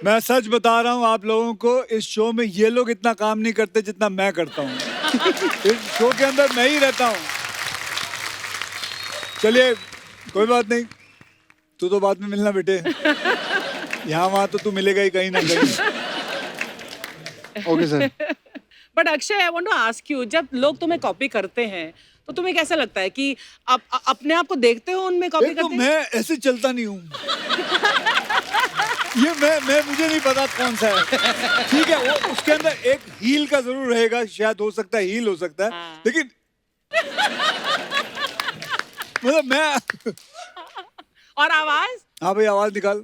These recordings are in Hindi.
मैं सच बता रहा हूँ आप लोगों को, इस शो में ये लोग इतना काम नहीं करते जितना मैं करता हूँ। इस शो के अंदर मैं ही रहता हूँ। चलिए कोई बात नहीं, तू तो बाद में मिलना बेटे, यहाँ वहाँ तो तू मिलेगा ही कहीं ना कहीं। Okay sir. But Akshay, I want to ask you, जब लोग तुम्हें कॉपी करते हैं तो तुम्हें कैसा लगता है कि आप अपने आप को देखते हो उनमें कॉपी एक तो करते हैं? मैं ऐसे चलता नहीं हूँ। ये मैं मुझे नहीं पता कौन सा है। ठीक है, वो उसके अंदर एक हील का जरूर रहेगा, शायद हो सकता है हील हो सकता है, हाँ। लेकिन मतलब मैं। और आवाज? हाँ भाई आवाज निकाल।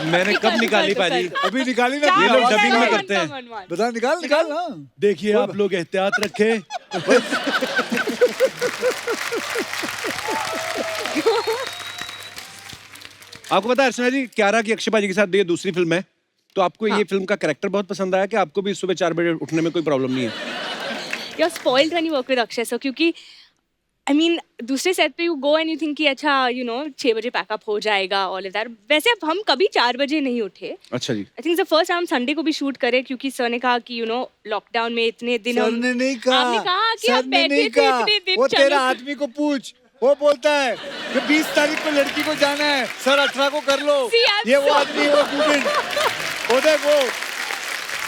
मैंने कब निकाली पाजी? अभी निकाली ना। ये लोग आवाज डबिंग में निकाल। करते हैं। बता, निकाल निकाल। हाँ देखिए आप लोग एहतियात रखें। आपको पता है अर्चना जी, क्यारा की अक्षय पाजी के साथ ये दूसरी फिल्म है, तो आपको ये फिल्म का कैरेक्टर बहुत पसंद आया कि आपको भी सुबह 4 बजे उठने में कोई प्रॉब्लम नहीं है? You're spoiled when you work with Akshay sir, क्योंकि I mean, दूसरे सेट पे you go and you think कि अच्छा 6 बजे पैकअप हो जाएगा all of that. वैसे अब हम कभी 4 बजे नहीं उठे. अच्छा जी। I think the first time हम संडे को भी शूट करे क्योंकि सर ने कहा कि लॉकडाउन में इतने दिन सर ने नहीं कहा। आपने कहा कि सर हम ने बैठे नहीं थे कहा। इतने दिन, वो चलो। तेरा आदमी को पूछ, वो बोलता है कि 20 तारीख को लड़की को जाना है, सर 18 को कर लो। See, I'm ये वो so- आदमी, वो स्टूडेंट, वो देख वो,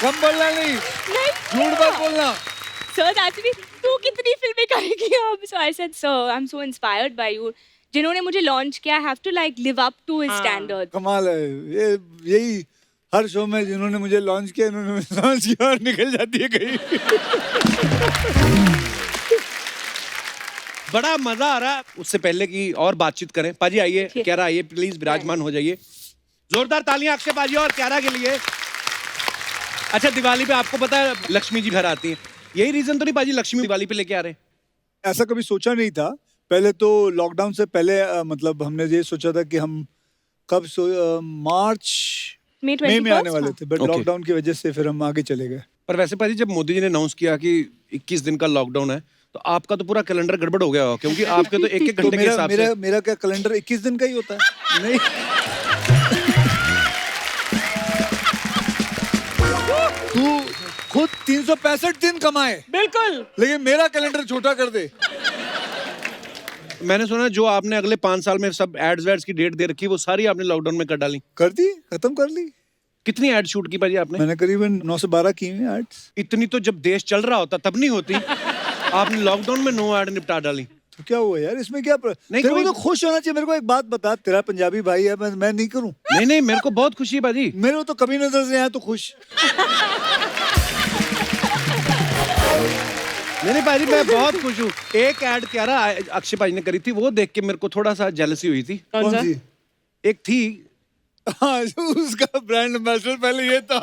कम बोलना नहीं, झूठ मत बोलना। Sir, actually, तू कितनी फिल्में करेगी अब? So I said, sir, I'm so inspired by you. जिन्होंने मुझे लॉन्च किया, I have to like live up to his standards. कमाल है ये, यही हर शो में जिन्होंने मुझे लॉन्च किया, इन्होंने मुझे लॉन्च किया और निकल जाती है कहीं। बड़ा मजा आ रहा है। उससे पहले की और बातचीत करें, पाजी आइए, क्यारा आइए, प्लीज विराजमान हो जाइए। जोरदार तालियां अक्षय पाजी और क्यारा के लिए। अच्छा, दिवाली पे आपको पता है लक्ष्मी जी घर आती हैं, यही रीजन तो नहीं पाजी लक्ष्मी दिवाली पे लेके आ रहे हैं? ऐसा कभी सोचा नहीं था। पहले तो लॉकडाउन से पहले मतलब हमने ये सोचा था कि हम कब मार्च May मई में 21st आने वाले थे, बट Okay. लॉकडाउन की वजह से फिर हम आगे चले गए। पर वैसे पाजी जब मोदी जी ने अनाउंस किया कि 21 दिन का लॉकडाउन है, तो आपका तो पूरा कैलेंडर गड़बड़ हो गया होगा, क्योंकि आपके तो एक एक तो घंटे के मेरा हिसाब मेरा से। मेरा क्या कैलेंडर 21 दिन का ही होता है? नहीं। तू खुद 365 दिन कमाए, बिल्कुल। लेकिन मेरा कैलेंडर छोटा कर दे। मैंने सुना जो आपने अगले 5 साल में सब एड्स वेड्स की डेट दे रखी, वो सारी आपने लॉकडाउन में कर डाली। कर दी, खत्म कर ली। कितनी एड शूट की पाजी आपने? मैंने करीबन 9 से 12 की हैं एड्स। इतनी तो जब देश चल रहा होता तब नहीं होती। आपने लॉकडाउन में 9 एड निपटा डाली। तो क्या हुआ यार, इसमें क्या नहीं, तेरे को कोई- तो खुश होना चाहिए। मेरे को एक बात बता, तेरा पंजाबी भाई है, मैं नहीं करूं? नहीं नहीं, मेरे को बहुत खुशी है पाजी। मेरे को तो कभी नजर से आया तो खुश। नहीं पाजी, मैं बहुत खुश हूँ। एक ऐड क्यारा अक्षय पाजी ने करी थी, वो देख के मेरे को थोड़ा सा जेलसी हुई थी। कौन सा? सी? एक थी, हाँ, उसका ब्रांड एम्बेसडर पहले ये था।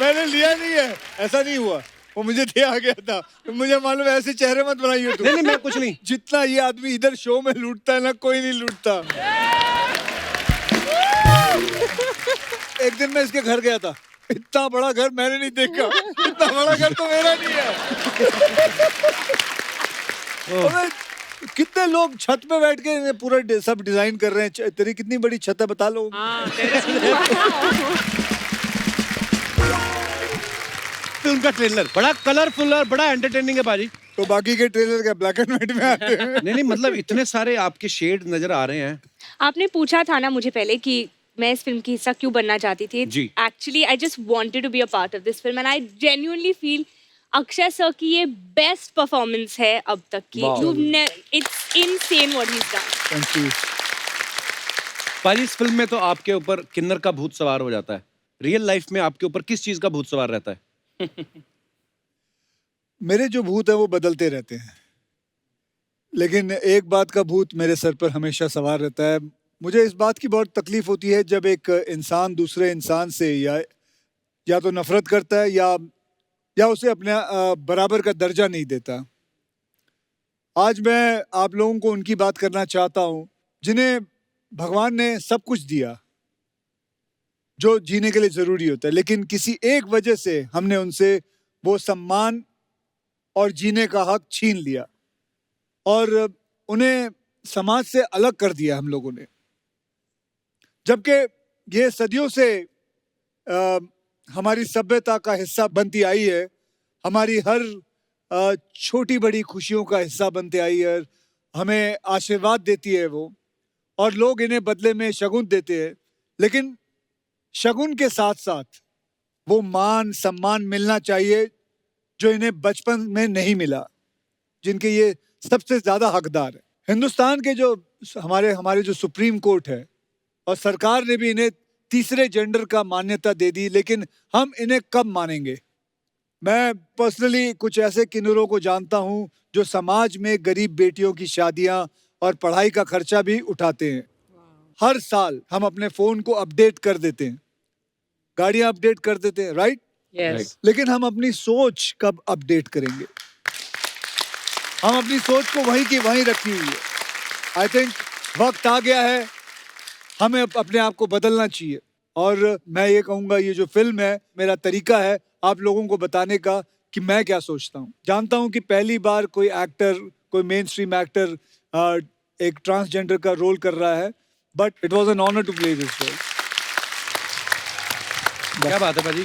मैंने लिया नहीं है, ऐसा नहीं हुआ, वो मुझे दिया गया था। मुझे मालूम है, ऐसे चेहरे मत बनाइए तुम। नहीं नहीं मैं कुछ नहीं। जितना ये आदमी इधर शो में लूटता है ना, कोई नहीं लूटता। एक दिन मैं इसके घर गया था, इतना बड़ा घर मैंने नहीं देखा। इतना बड़ा घर तो मेरा नहीं है। अबे, कितने लोग छत पे बैठ के पूरा सब डिजाइन कर रहे हैं। तेरी कितनी बड़ी छत है बता लो। फिल्म का ट्रेलर बड़ा कलरफुल और बड़ा एंटरटेनिंग है पाजी। तो बाकी के ट्रेलर क्या ब्लैक एंड व्हाइट में आते हैं? नहीं नहीं, मतलब इतने सारे आपके शेड नजर आ रहे हैं। आपने पूछा था ना मुझे पहले कि मैं इस फिल्म की हिस्सा क्यों बनना चाहती थी. जी. Actually, I just wanted to be a part of this film and I genuinely feel Akshay sir की ये बेस्ट परफॉर्मेंस है अब तक की. It's insane what he's done. Thank you. पाजी, इस फिल्म में तो आपके ऊपर किन्नर का भूत सवार हो जाता है। रियल लाइफ में आपके ऊपर किस चीज का भूत सवार रहता है? मेरे जो भूत है वो बदलते रहते हैं, लेकिन एक बात का भूत मेरे सर पर हमेशा सवार रहता है. मुझे इस बात की बहुत तकलीफ होती है जब एक इंसान दूसरे इंसान से या तो नफरत करता है या उसे अपने बराबर का दर्जा नहीं देता. आज मैं आप लोगों को उनकी बात करना चाहता हूँ जिन्हें भगवान ने सब कुछ दिया जो जीने के लिए जरूरी होता है, लेकिन किसी एक वजह से हमने उनसे वो सम्मान और जीने का हक छीन लिया और उन्हें समाज से अलग कर दिया हम लोगों ने. जबकि ये सदियों से हमारी सभ्यता का हिस्सा बनती आई है, हमारी हर छोटी बड़ी खुशियों का हिस्सा बनती आई है, हमें आशीर्वाद देती है वो, और लोग इन्हें बदले में शगुन देते हैं। लेकिन शगुन के साथ साथ वो मान सम्मान मिलना चाहिए जो इन्हें बचपन में नहीं मिला, जिनके ये सबसे ज्यादा हकदार है। हिंदुस्तान के जो हमारे जो सुप्रीम कोर्ट है और सरकार ने भी इन्हें तीसरे जेंडर का मान्यता दे दी, लेकिन हम इन्हें कब मानेंगे? मैं पर्सनली कुछ ऐसे किन्नरों को जानता हूं जो समाज में गरीब बेटियों की शादियां और पढ़ाई का खर्चा भी उठाते हैं। हर साल हम अपने फोन को अपडेट कर देते हैं, गाड़ियां अपडेट कर देते हैं, राइट? यस। लेकिन हम अपनी सोच कब अपडेट करेंगे? हम अपनी सोच को वहीं की वहीं रखी हुई है। आई थिंक वक्त आ गया है, हमें अपने आप को बदलना चाहिए। और मैं ये कहूँगा, ये जो फिल्म है मेरा तरीका है आप लोगों को बताने का कि मैं क्या सोचता हूँ। जानता हूँ कि पहली बार कोई एक्टर, कोई मेन स्ट्रीम एक्टर एक ट्रांसजेंडर का रोल कर रहा है, but it was an honour to play this role. क्या बात है पाजी,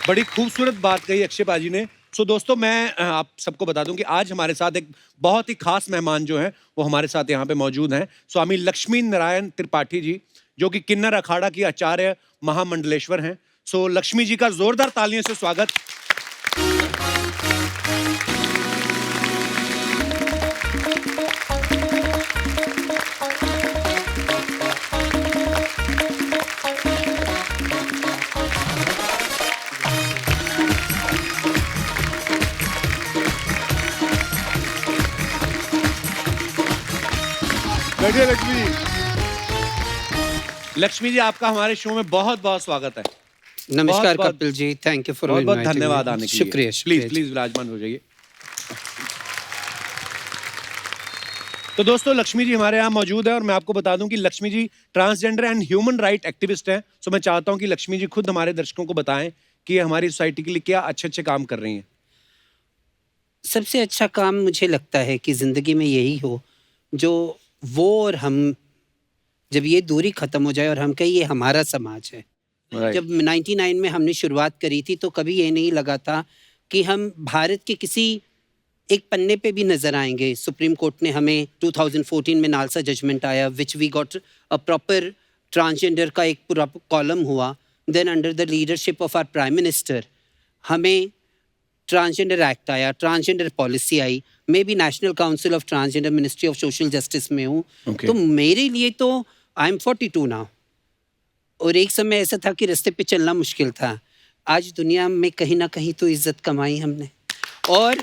बड़ी खूबसूरत बात कही अक्षय पाजी ने। सो दोस्तों, मैं आप सबको बता दूं कि आज हमारे साथ एक बहुत ही खास मेहमान जो हैं वो हमारे साथ यहाँ पे मौजूद हैं। स्वामी लक्ष्मी नारायण त्रिपाठी जी, जो कि किन्नर अखाड़ा की आचार्य महामंडलेश्वर हैं। सो लक्ष्मी जी का जोरदार तालियों से स्वागत। बैठिए लक्ष्मी जी। लक्ष्मी जी, आपका हमारे शो में बहुत बहुत स्वागत है। नमस्कार बहुत- Kapil ji, thank you for बहुत बहुत इनवाइटिंग धन्यवाद मी। आने के लिए। शुक्रिया प्लीज शुक्रिया। प्लीज विराजमान हो जाइए। तो दोस्तों, लक्ष्मी जी हमारे यहाँ मौजूद है और मैं आपको बता दूं कि Lakshmi ji transgender and human right activist हैं। सो मैं चाहता हूं कि लक्ष्मी जी खुद हमारे दर्शकों को बताएं कि ये हमारी सोसाइटी के लिए क्या अच्छे अच्छे काम कर रही हैं। सबसे अच्छा काम मुझे लगता है कि ज़िंदगी में यही हो जो वो और हम, जब ये दूरी ख़त्म हो जाए और हम कहें ये हमारा समाज है। जब 99 में हमने शुरुआत करी थी तो कभी ये नहीं लगा था कि हम भारत के किसी एक पन्ने पे भी नज़र आएंगे। सुप्रीम कोर्ट ने हमें 2014 में नालसा जजमेंट आया, which we got a proper transgender का एक पूरा कॉलम हुआ। Then under the leadership of our prime minister हमें ट्रांसजेंडर एक्ट आया, ट्रांसजेंडर पॉलिसी आई। मैं भी national council of transgender ministry of social justice में हूँ। Okay. तो मेरे लिए तो आई एम 42 नाउ, और एक समय ऐसा था कि रास्ते पे चलना मुश्किल था। आज दुनिया में कहीं ना कहीं तो इज्जत कमाई हमने। और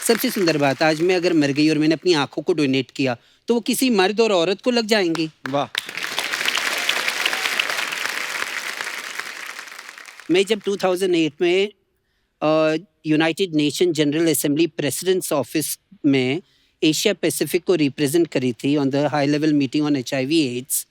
सबसे सुंदर बात, आज मैं अगर मर गई और मैंने अपनी आंखों को डोनेट किया तो वो किसी मर्द और औरत को लग जाएंगी। वाह। मैं जब 2008 में united nation general assembly president's office में एशिया पैसिफिक को रिप्रेजेंट करी थी on the high level meeting on HIV AIDS,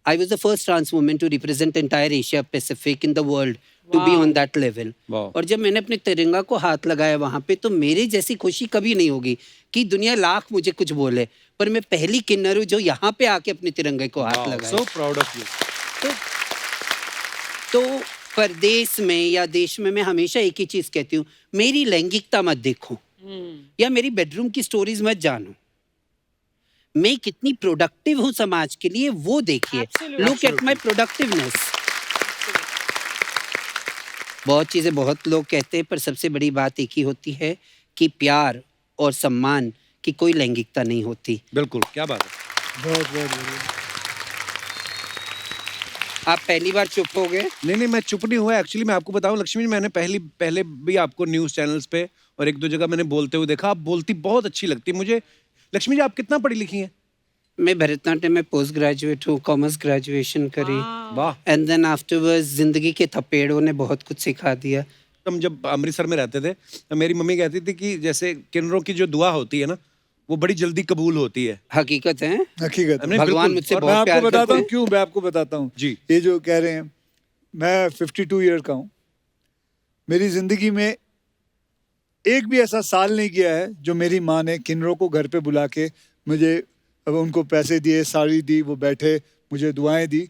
I was the first trans woman to represent entire Asia Pacific in the world to be on that level. Wow. और जब मैंने अपने तिरंगा को हाथ लगाया वहाँ पे, तो मेरे जैसी खुशी कभी नहीं होगी कि दुनिया लाख मुझे कुछ बोले, पर मैं पहली किन्नर हूँ जो यहाँ पे आके अपने तिरंगे को हाथ लगाया। So proud of you. तो परदेश में या देश में मैं हमेशा एक ही चीज कहती हूँ, मेरी लैंगिकता मत देखो या मेरी बेडरूम की स्टोरीज मत जानो, मैं कितनी प्रोडक्टिव हूँ समाज के लिए वो देखिए। Absolutely. Look at my productiveness. बहुत चीजें बहुत लोग कहते हैं, पर सबसे बड़ी बात एक ही होती है कि प्यार और सम्मान की कोई लैंगिकता नहीं होती। बिल्कुल, क्या बात है। बहुत बहुत बढ़िया। आप पहली बार चुप हो गए। नहीं, मैं चुप नहीं हुआ। एक्चुअली मैं आपको बताऊं लक्ष्मी जी, मैंने पहले भी आपको न्यूज़ चैनल्स पे और एक दो जगह मैंने बोलते हुए देखा। आप बोलती बहुत अच्छी लगती है मुझे। लक्ष्मी जी, आप कितना पढ़ी लिखी हैं? मैं भरतनाट्यम में पोस्ट ग्रेजुएट हूँ, कॉमर्स ग्रेजुएशन करी, वाह। एंड देन आफ्टरवर्ड्स जिंदगी के थपेड़ों ने बहुत कुछ सिखा दिया। हम जब अमृतसर में रहते थे तो मेरी मम्मी कहती थी कि जैसे किन्नरों की जो दुआ होती है ना, वो बड़ी जल्दी कबूल होती है। हकीकत है, हकीकत है। नहीं, भगवान बिल्कुल। मुझसे और मैं बहुत आपको प्यार बताता करते हूँ हैं। क्यों, मैं आपको बताता हूँ। जी। ये जो कह रहे हैं, मैं 52 ईयर का हूँ। मेरी जिंदगी में एक भी ऐसा साल नहीं गया है जो मेरी माँ ने किन्नरों को घर पे बुला के मुझे अब उनको पैसे दिए, साड़ी दी, वो बैठे, मुझे दुआएं दी।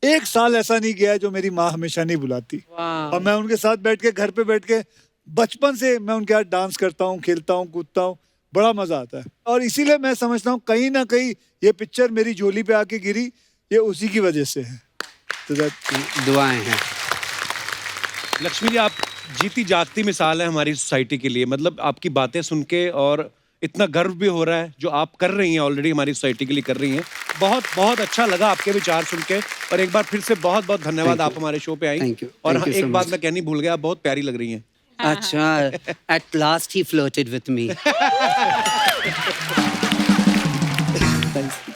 1 साल ऐसा नहीं गया जो मेरी माँ हमेशा नहीं बुलाती। वाह। और मैं उनके साथ बैठ के, घर पे बैठ के, बचपन से मैं उनके साथ डांस करता हूँ, खेलता हूँ, कूदता हूँ, बड़ा मजा आता है। और इसीलिए मैं समझता हूँ कहीं ना कहीं ये पिक्चर मेरी झोली पे आके गिरी, ये उसी की वजह से है। तो दुआएं हैं। लक्ष्मी जी, आप जीती जागती मिसाल है हमारी सोसाइटी के लिए। मतलब आपकी बातें सुन के और इतना गर्व भी हो रहा है जो आप कर रही हैं, ऑलरेडी हमारी सोसाइटी के लिए कर रही हैं। बहुत बहुत अच्छा लगा आपके विचार सुन के। और एक बार फिर से बहुत बहुत धन्यवाद, Thank you. आप हमारे शो पे आई। Thank you. और Thank you so एक बात much. मैं कहनी भूल गया, आप बहुत प्यारी लग रही हैं। अच्छा, at last he flirted with me. Thanks.